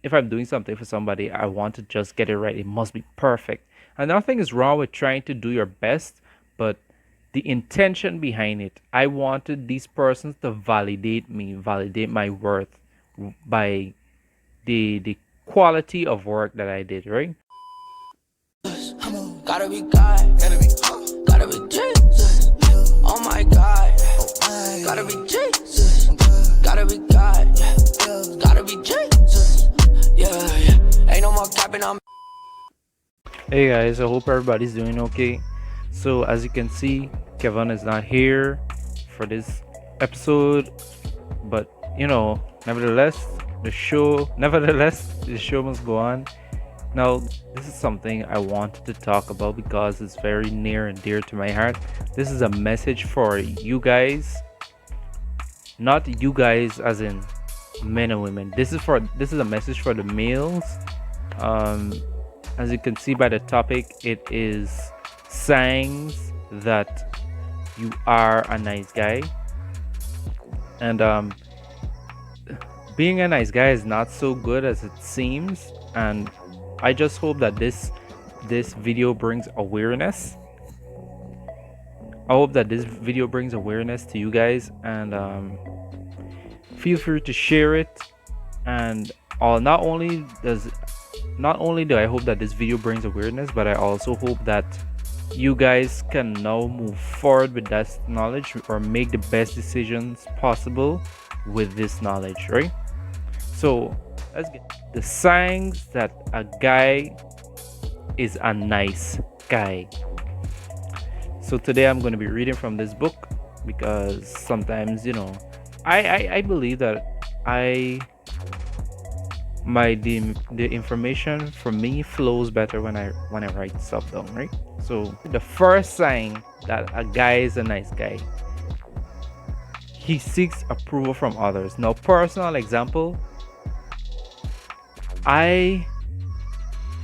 if I'm doing something for somebody, I want to just get it right. It must be perfect. And nothing is wrong with trying to do your best, but the intention behind it, I wanted these persons to validate me, validate my worth by the quality of work that I did, right? Gotta be God, gotta be Jesus. Oh my God, gotta be Jesus. Gotta be God, gotta be Jesus. Yeah. Ain't no more capping on. Hey guys, I hope everybody's doing okay. So as you can see, Kevin is not here for this episode, but nevertheless, the show must go on. Now, this is something I wanted to talk about because it's very near and dear to my heart. This is a message for you guys, not you guys as in men and women. This is a message for the males. Um, as you can see by the topic, it is signs that you are a nice guy. And being a nice guy is not so good as it seems. And I just hope that this video brings awareness. I hope that this video brings awareness to you guys, and feel free to share it. And not only do I hope that this video brings awareness, but I also hope that you guys can now move forward with that knowledge or make the best decisions possible with this knowledge, right? So let's get the signs that a guy is a nice guy. So today I'm going to be reading from this book because sometimes, I believe that the information from me flows better when I write stuff down, right? So the first sign that a guy is a nice guy, he seeks approval from others. Now, personal example, I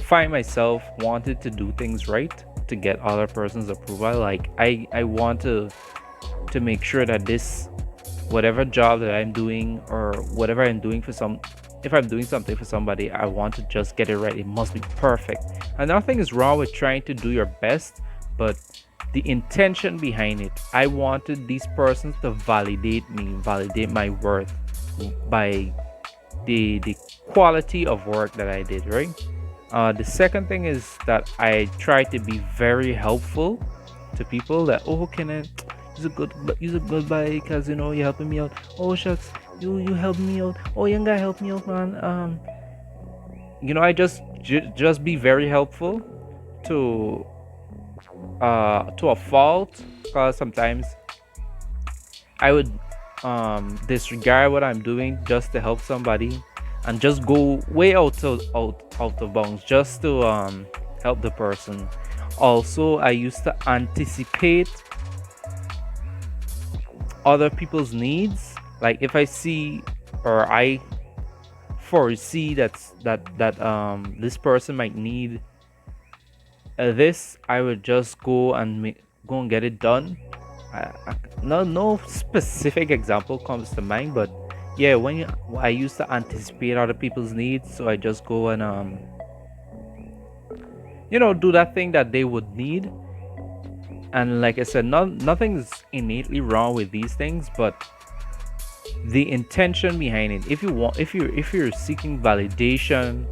find myself wanted to do things right to get other person's approval. Like I want to make sure that this whatever job that I'm doing or whatever I'm doing if I'm doing something for somebody, I want to just get it right. It must be perfect. And nothing is wrong with trying to do your best, but the intention behind it, I wanted these persons to validate me, validate my worth by the quality of work that I did, right? The second thing is that I try to be very helpful to people. That, oh, Kenneth, he's a good guy because you're helping me out. Oh shucks, you help me out. Oh, young guy, help me out, man. I just be very helpful to a fault, because sometimes I would disregard what I'm doing just to help somebody and just go way out of bounds just to help the person. Also, I used to anticipate other people's needs. Like if I see or I foresee that this person might need this, I would just go and get it done. No specific example comes to mind, but yeah, I used to anticipate other people's needs, so I just go and do that thing that they would need. And like I said, nothing's innately wrong with these things, but the intention behind it. If you're seeking validation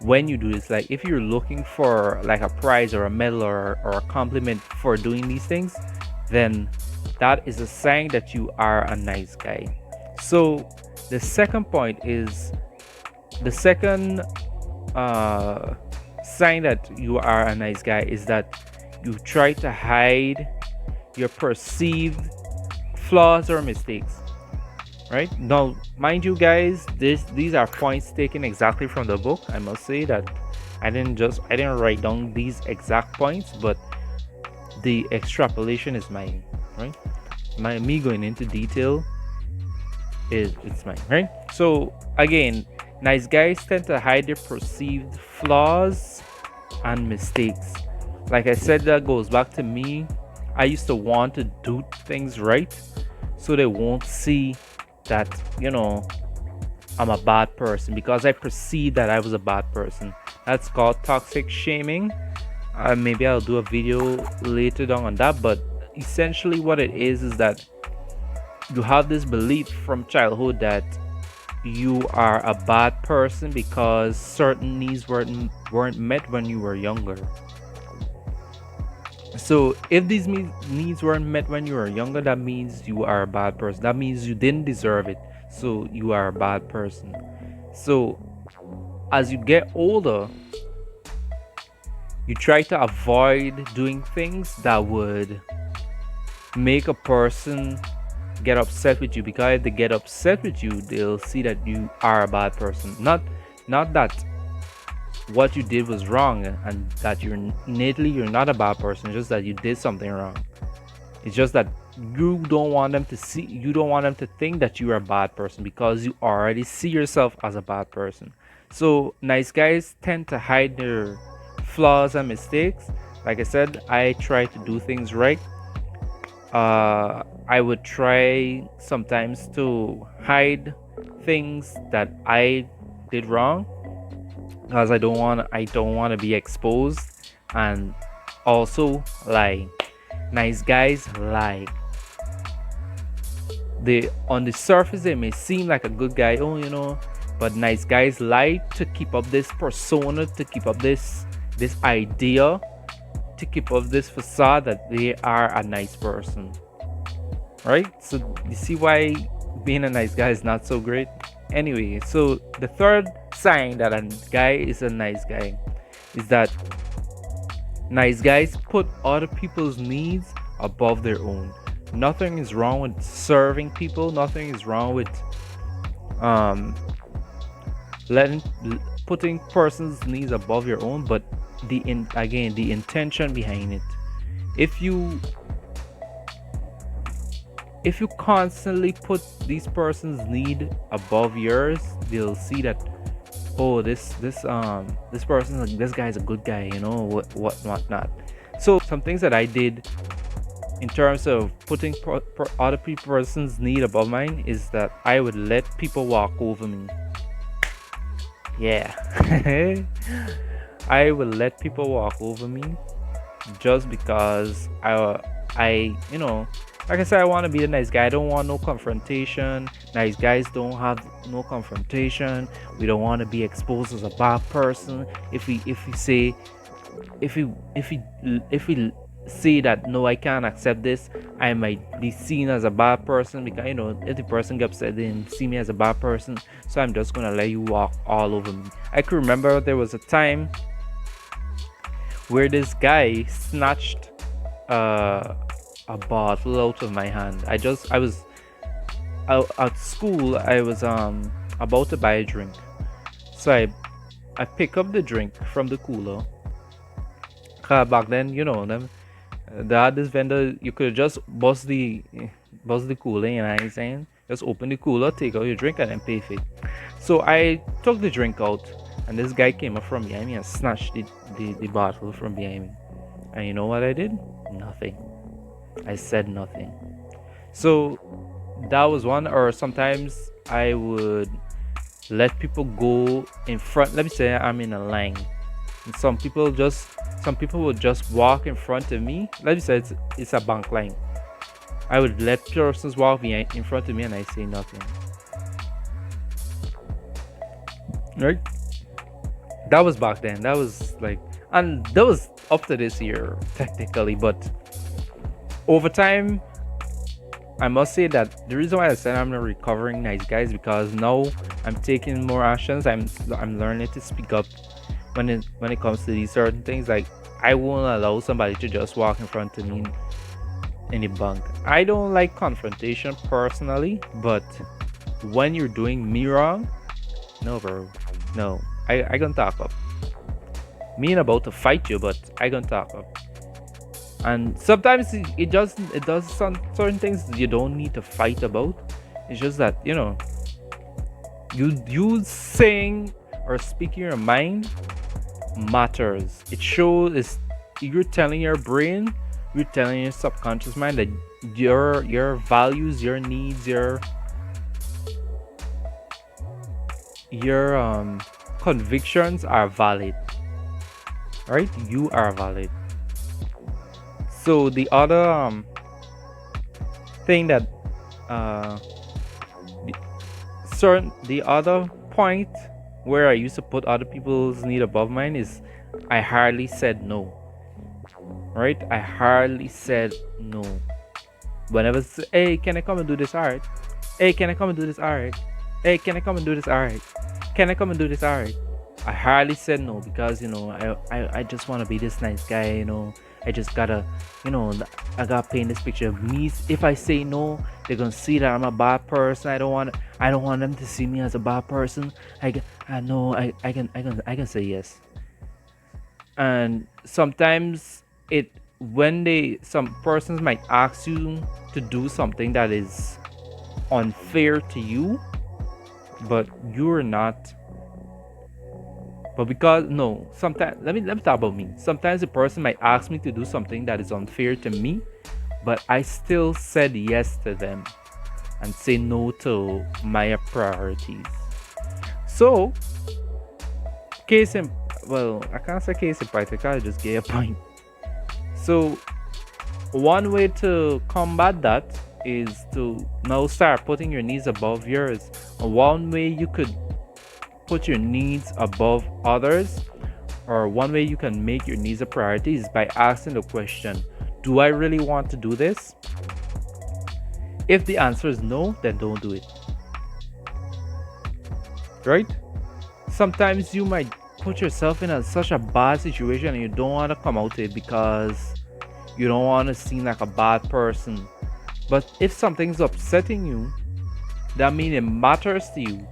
when you do this, like if you're looking for like a prize or a medal or a compliment for doing these things, then that is a sign that you are a nice guy. So the second point is the second sign that you are a nice guy is that you try to hide your perceived flaws or mistakes. Right now, mind you guys, these are points taken exactly from the book. I must say that I didn't write down these exact points, but the extrapolation is mine, right? Me going into detail it's mine, right? So again, nice guys tend to hide their perceived flaws and mistakes. Like I said, that goes back to me. I used to want to do things right so they won't see that I'm a bad person because I perceived that I was a bad person. That's called toxic shaming. Maybe I'll do a video later on that, but essentially what it is that you have this belief from childhood that you are a bad person because certain needs weren't met when you were younger. So if these needs weren't met when you were younger, that means you are a bad person. That means you didn't deserve it. So you are a bad person. So as you get older, you try to avoid doing things that would make a person get upset with you, because if they get upset with you, they'll see that you are a bad person. Not that what you did was wrong and that you're not a bad person. It's just that you did something wrong. It's just that you don't want them to think that you are a bad person because you already see yourself as a bad person. So nice guys tend to hide their flaws and mistakes. Like I said, I try to do things right. I would try sometimes to hide things that I did wrong because I don't want to be exposed. And also, like, nice guys, like, they on the surface they may seem like a good guy, but nice guys like to keep up this persona, to keep up this idea, to keep up this facade that they are a nice person, right? So you see why being a nice guy is not so great. Anyway, so the third sign that a guy is a nice guy is that nice guys put other people's needs above their own. Nothing is wrong with serving people. Nothing is wrong with putting person's needs above your own, but the intention behind it. If you constantly put this person's need above yours, they'll see that, oh, this person, this guy's a good guy, what not. So some things that I did in terms of putting other person's need above mine is that I would let people walk over me. Yeah. I will let people walk over me just because I like I said, I want to be a nice guy. I don't want no confrontation. Nice guys don't have no confrontation. We don't want to be exposed as a bad person. If we say that no, I can't accept this, I might be seen as a bad person, because if the person gets upset, they see me as a bad person. So I'm just gonna let you walk all over me. I can remember there was a time where this guy snatched a bottle out of my hand. I was out at school. I was about to buy a drink, so I pick up the drink from the cooler. Back then, they had this vendor. You could just bust the cooler, you know what I'm saying? Just open the cooler, take out your drink, and then pay for it. So I took the drink out, and this guy came up from behind me and snatched the bottle from behind me. And you know what I did? Nothing. I said nothing. So that was one. Or sometimes I would let people go in front. Let me say I'm in a line, and some people would just walk in front of me. Let me say it's a bank line. I would let persons walk in front of me, and I say nothing. Right? That was back then. That was like, and that was up to this year technically, but over time, I must say that the reason why I said I'm a recovering nice guy is because now I'm taking more actions. I'm learning to speak up when it comes to these certain things. Like, I won't allow somebody to just walk in front of me in the bank. I don't like confrontation personally, but when you're doing me wrong, no, bro, no, I gonna talk up. Me ain't about to fight you, but I gonna talk up. And sometimes it does some certain things you don't need to fight about. It's just that you saying or speaking your mind matters. It shows you're telling your brain, you're telling your subconscious mind that your values, your needs, your convictions are valid, right? You are valid. So the other thing that the, the other point where I used to put other people's need above mine is I hardly said no. Right? I hardly said no. Whenever hey, can I come and do this? Alright. Hey, can I come and do this? Alright. Hey, can I come and do this? Alright. Can I come and do this? Alright. I hardly said no because I just want to be this nice guy. I just gotta, I gotta paint this picture of me. If I say no, they're gonna see that I'm a bad person. I don't want them to see me as a bad person. I know I can say yes. And sometimes some persons might ask you to do something that is unfair to you, but you're not. But because no, sometimes let me talk about me. Sometimes a person might ask me to do something that is unfair to me, but I still said yes to them and say no to my priorities. So I can't say case in point, I just gave a point. So one way to combat that is to now start putting your needs above yours. One way you could put your needs above others, or one way you can make your needs a priority, is by asking the question, do I really want to do this? If the answer is no, then don't do it. Right? Sometimes you might put yourself in such a bad situation and you don't want to come out of it because you don't want to seem like a bad person. But if something's upsetting you, that means it matters to you.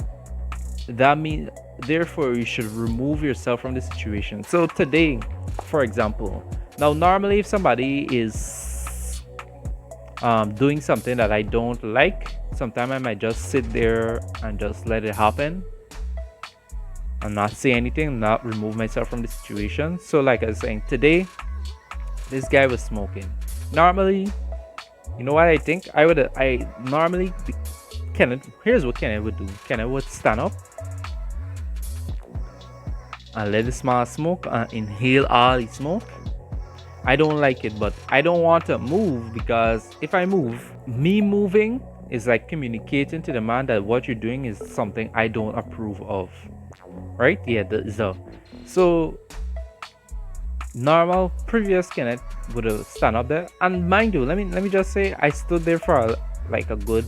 That means, therefore, you should remove yourself from the situation. So today, for example, now normally if somebody is doing something that I don't like, sometimes I might just sit there and just let it happen and not say anything, not remove myself from the situation. So like I was saying, today, this guy was smoking. Normally, you know what I think? Kenneth, here's what Kenneth would do. Kenneth would stand up and let the man smoke and inhale all the smoke. I don't like it, but I don't want to move, because if I move, me moving is like communicating to the man that what you're doing is something I don't approve of. Right? Yeah, so normal previous Kenneth would have stand up there, and mind you, let me just say, I stood there for a good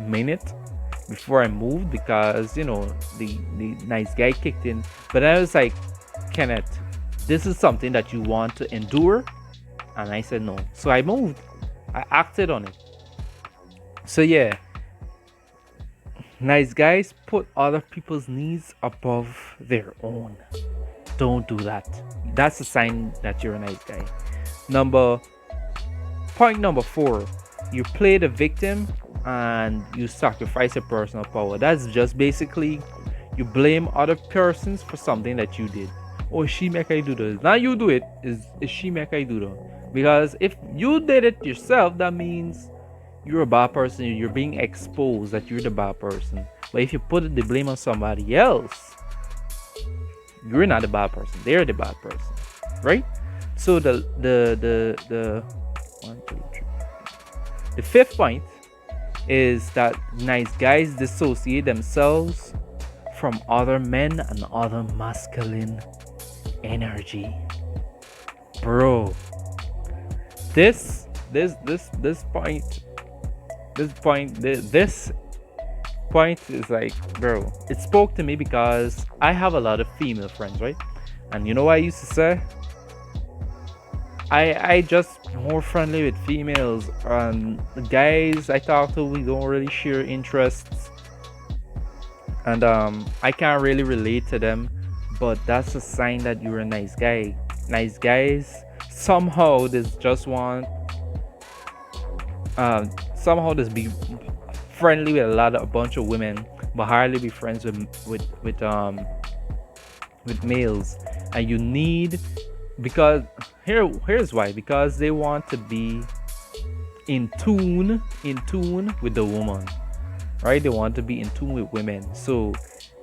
minute before I moved, because the nice guy kicked in. But I was like, Kenneth, this is something that you want to endure? And I said no. So I moved. I acted on it. So yeah, nice guys put other people's needs above their own. Don't do that. That's a sign that you're a nice guy. Point number 4, you play the victim and you sacrifice your personal power. That's just basically you blame other persons for something that you did. Oh, she make I do this. Now you do it. Is she make I do that? Because if you did it yourself, that means you're a bad person. You're being exposed that you're the bad person. But if you put the blame on somebody else, you're not the bad person. They're the bad person, right? So the 5th point is that nice guys dissociate themselves from other men and other masculine energy. Bro, this point is like, bro, it spoke to me because I have a lot of female friends, right? And you know what I used to say? I just more friendly with females, and the guys I talk to, we don't really share interests, and I can't really relate to them. But that's a sign that you're a nice guy. Nice guys somehow just be friendly with a bunch of women, but hardly be friends with males. And you need, because here's why, because they want to be in tune with the woman, right? They want to be in tune with women. So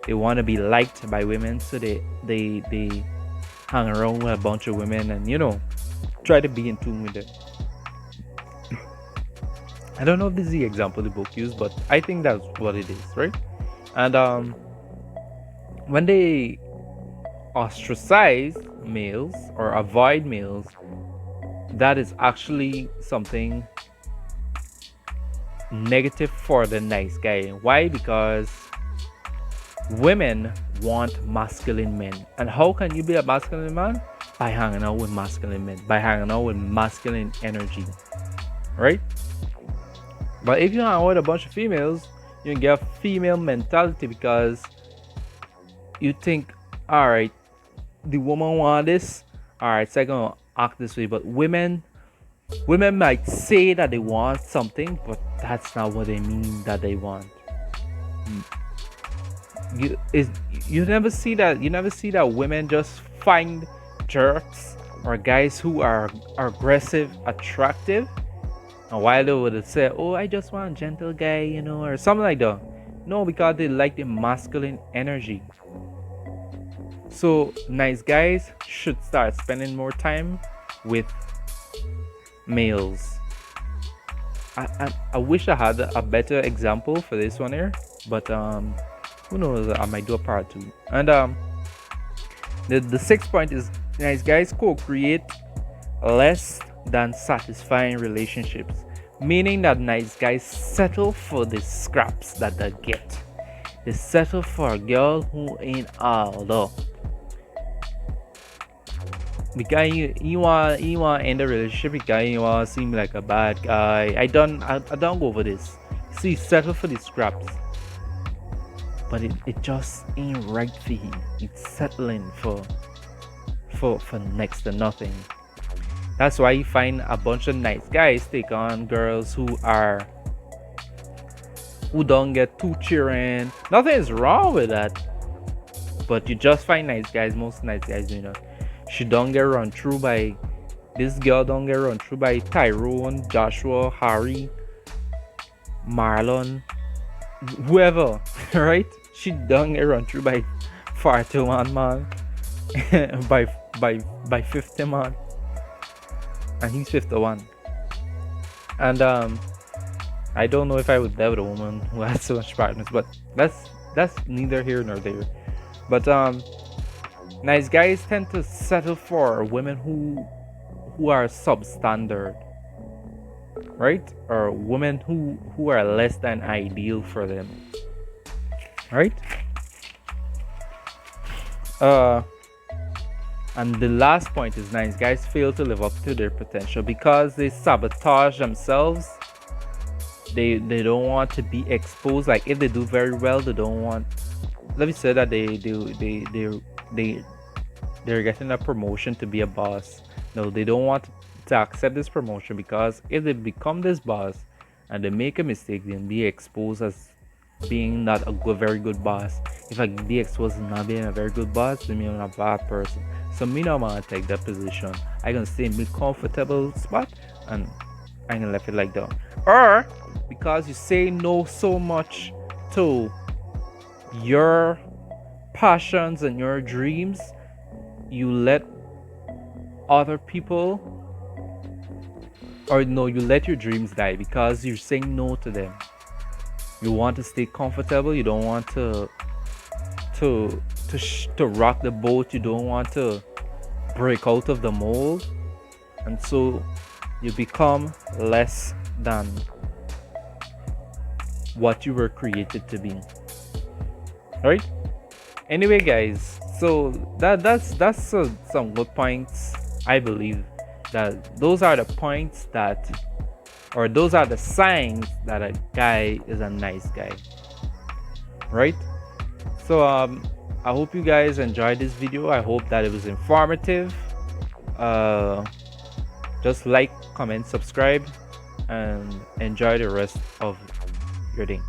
They want to be liked by women, so they hang around with a bunch of women and try to be in tune with them. I don't know if this is the example the book used, but I think that's what it is, right? And when they ostracize males or avoid males, that is actually something negative for the nice guy. Why? Because women want masculine men. And how can you be a masculine man? By hanging out with masculine men, by hanging out with masculine energy, right? But if you hang out with a bunch of females, you can get a female mentality because you think, all right, the woman want this, all right, so I'm gonna act this way. But women might say that they want something, but that's not what they mean that they want. You never see that women just find jerks or guys who are aggressive attractive, and while they would say, oh, I just want a gentle guy, or something like that. No, because they like the masculine energy. So nice guys should start spending more time with males. I wish I had a better example for this one here, but who knows, I might do a part 2. And the sixth point is nice guys co-create less than satisfying relationships, meaning that nice guys settle for the scraps that they get. They settle for a girl who ain't all though. Because you want end a relationship because you want to seem like a bad guy. I don't go over this. See, settle for the scraps, but it just ain't right for you. It's settling for next to nothing. That's why you find a bunch of nice guys take on girls who don't get too cheering. Nothing is wrong with that, but you just find most nice guys doing that. This girl don't get run through by Tyrone, Joshua, Harry, Marlon, whoever, right? She don't get run through by 41 man, by 50 man, and he's 51. And I don't know if I would date with a woman who has so much partners, but that's neither here nor there. But nice guys tend to settle for women who are substandard, right? Or women who are less than ideal for them, right? And the last point is nice guys fail to live up to their potential because they sabotage themselves. They don't want to be exposed. Like if they do very well, they don't want. Let me say that they're getting a promotion to be a boss. No, they don't want to accept this promotion because if they become this boss and they make a mistake, they'll be exposed as being not a very good boss. If I be exposed as not being a very good boss, then I'm a bad person. So me not want to take that position. I gonna stay in my comfortable spot and I gonna leave it like that. Or because you say no so much to your passions and your dreams, you let other people, or no, you let your dreams die because you're saying no to them. You want to stay comfortable. You don't want to rock the boat. You don't want to break out of the mold, and so you become less than what you were created to be. All right. Anyway, guys, so that's some good points. I believe that those are the points those are the signs that a guy is a nice guy, right? So I hope you guys enjoyed this video. I hope that it was informative. Just like, comment, subscribe, and enjoy the rest of your day.